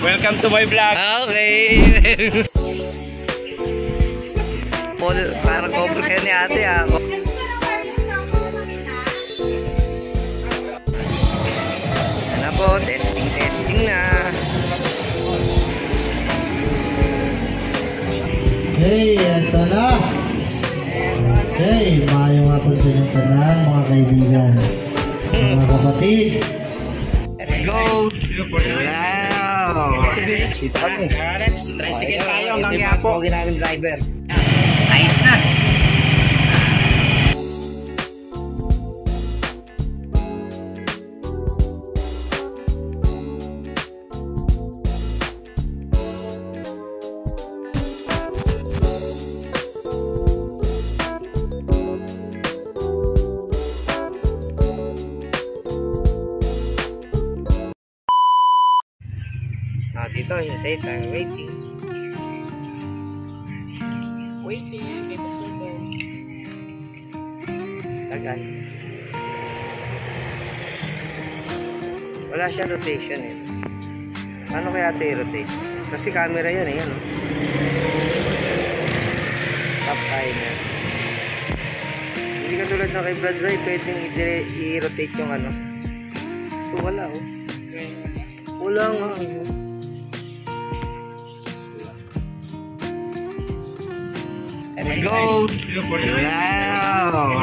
Welcome to my vlog. Okay. Parang couple kayo ni ate ako. Ano po, testing na. Hey, eto na. Hey, maayong hapon sa inyong tanan, mga kaibigan, mga kapatid. Let's go. Wow. Dito kami. Let's tricycle tayo hanggang Yapo. Pogi namin driver. Ayos na. Dito, hintay tayo. Waiting. May pasunod. Tagal. Wala siya rotation eh. Paano kaya ito i-rotate? Kasi camera yan eh. Yan, oh. Stop timer. Hindi ka tulad ng kay Brad Roy, pwedeng i-rotate yung ano. Ito wala oh. Wala nga. Let's go! Wow!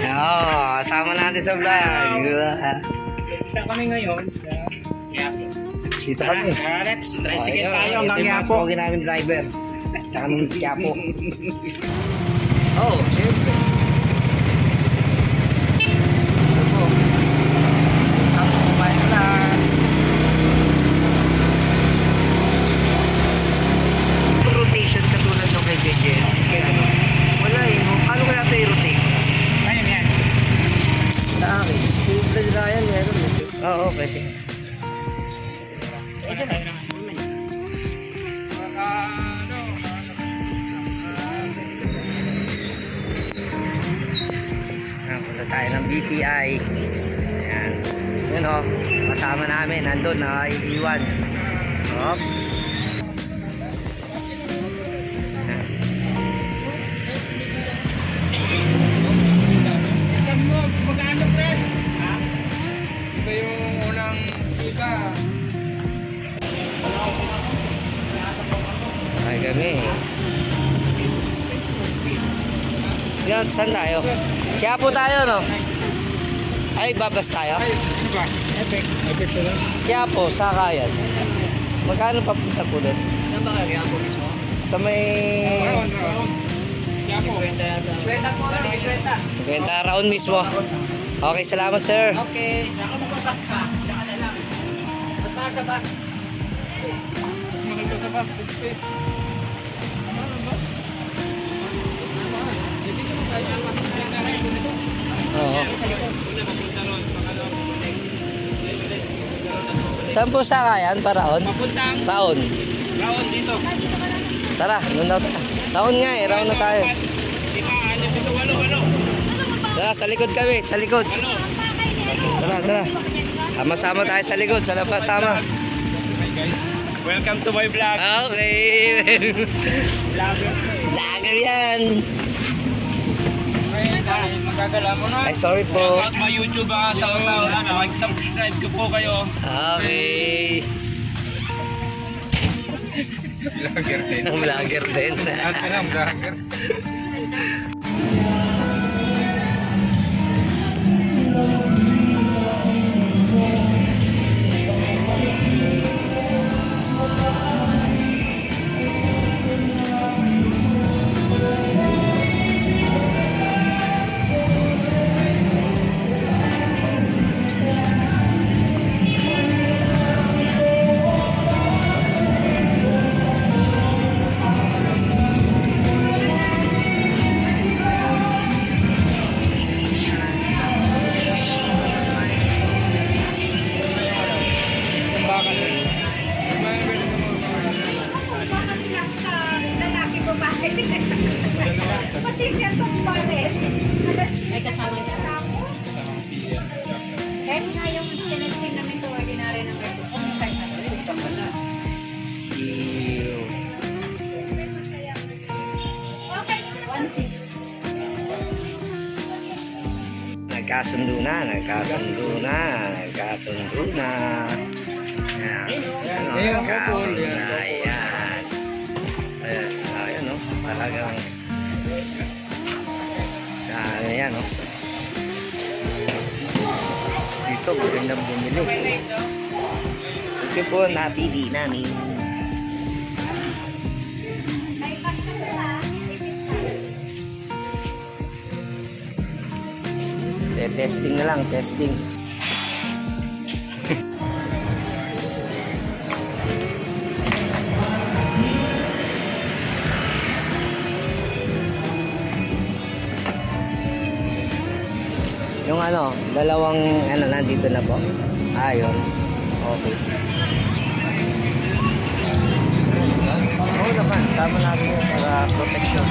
Oh, sama natin sa vlog. Dito kami ngayon sa Yapo. Dito kami. Let's tricycle tayo hanggang Yapo. Pogi namin driver. Tsaka namin Yapo. Oh, siyempre. Ito po. Tapos kumain lang. Rotation katulad ng kay JJ. Wala eh. Paano kaya ito i-rotate? Ayan yan. Sa akin. Simple na yan. Meron eh. Oo, pwede. Punta tayo ng BPI. Ayan. Yun o. Kasama namin. Nandun. Nakaiiwan. Hop. Magkano, Fred? Ha? Ito yung unang kita. Ay kami. Diyan, saan tayo? Kaya po tayo, no? Ay, babas tayo? Ay, ano ba? Epic sila. Kaya po, Sakayan. Magkano papunta po doon? Saan ba kaya po mismo? Sa may... Round. Yapo. 50 yata. 50 po lang, 50. 50 round mismo. Okay, salamat sir. Okay. Ako magpapasok ka. Diyan ka na lang. Ba't ba sa bus? Mas mahal ka sa bus, 60. Ano ba? Hindi sa mga kaya makakaya ko nito. Oo. Saan po Sakayan? Paraon? Papuntang Taon. Raon dito. Tara, doon daw tayo. Taon nga eh, round na tayo. Dito, walo. Tara, sa likod kami, sa likod. Tara. Sama-sama tayo sa likod, sa labas sama. Hi guys, welcome to my vlog. Okay. Vlogger yan. Magagala mo na. Ay, sorry po. Shout out sa YouTube sa mag-subscribe ko po kayo. Okay. Vlogger din. Vlogger din. At ka lang, vlogger. Pati siya tumparin. Ay, kasama siya. Kahit nga yung tinesting namin sa ordinary ng record, nagkasundo na. Nagkasundo na. Ayan, nagkasundo na. Ayan. Ayan, no? Talagang ayan, no? Dito, magandang bumili. Ito po, napili namin. Testing na lang, testing. Yung ano, dalawang ano nandito na po. Ayun. Okay. Oo naman, tama natin yun para protection.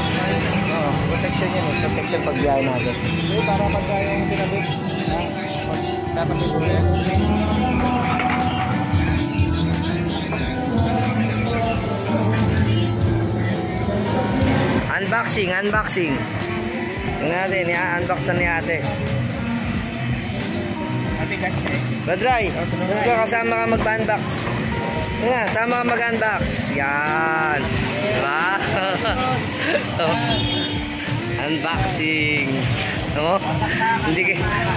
Oo, protection yun. Protection pag biyahe natin. Para pagka yung tinabit. Dapat may huli. Unboxing. Tingnan natin, i-unbox na ni ate. Badray, kasama ka mag-unbox. Yan, sama ka mag-unbox. Yan. Diba? Unboxing. No?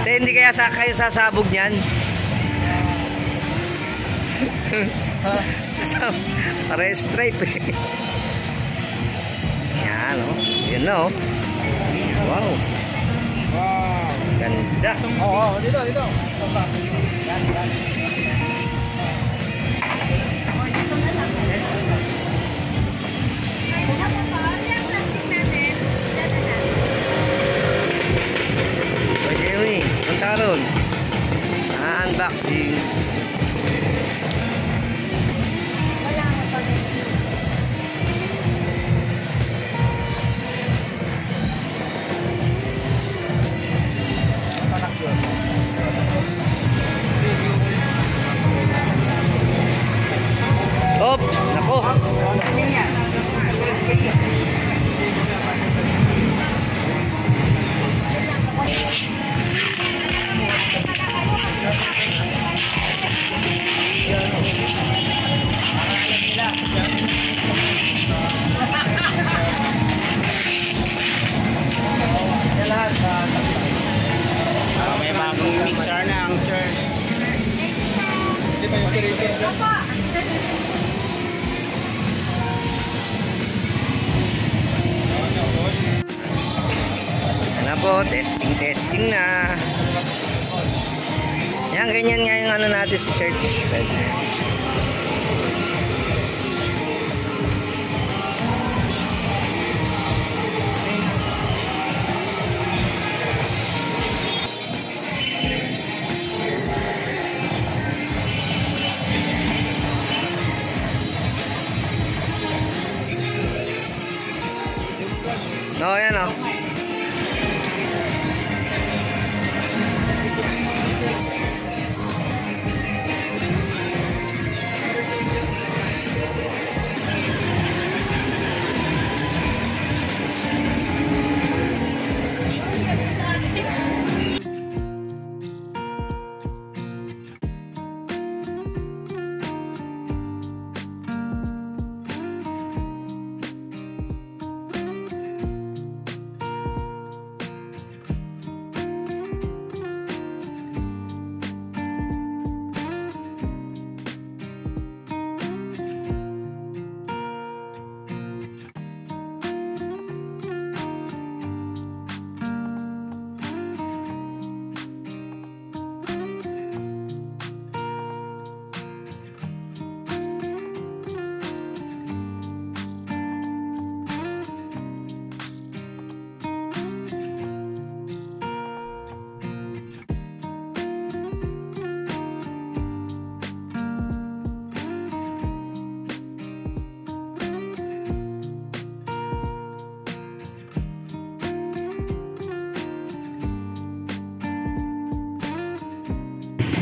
Hindi kaya kayo sasabog niyan? Para stripe eh. Yan, no? Yan na, oh. Wow. Ganda. Oo, dito. Yan. Jeremy, punta ron. Unboxing. Hop, nako. May bagong mixer na ang church. Hindi ba yung piritin? Ano po, testing na. Yan, ganyan nga yung ano natin sa church. No, yan o.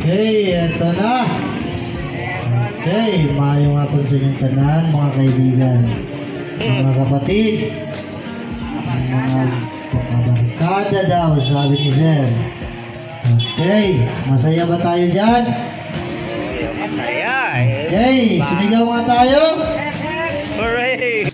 Okay, eto na. Okay, maayong hapon sa inyong tanan, mga kaibigan, mga kapatid, mga barkada daw, sabi ni Sir. Okay, masaya ba tayo dyan? Masaya eh. Okay, sumigaw nga tayo. Hooray!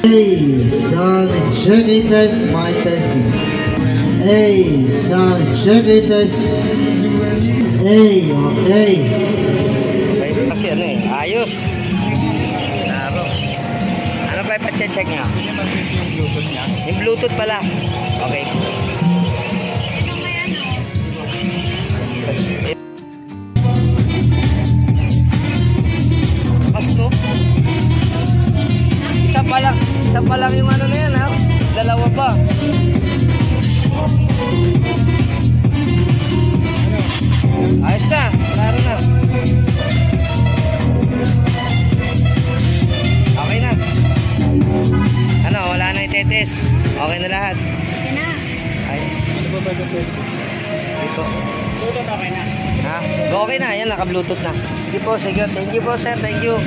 Hey, sound checking test, my testing. Hey, sound checking test. Hey, okay. Kasi ano eh, ayos. Klaro. Ano pa ipacheck niya? Hindi mag-check yung Bluetooth niya. Yung Bluetooth pala. Okay. Pasto. Isa pa lang yung ano na yan ha. Dalawa pa. Ayos na. Klaro na. Okay na. Ano, wala na itetes. Okay na lahat. Okay na. Ayos. Ano ba ba yung test? Dito. Bluetooth okay na. Ha? Okay na. Yan, naka-Bluetooth na. Sige po, sige. Thank you po, sir. Thank you.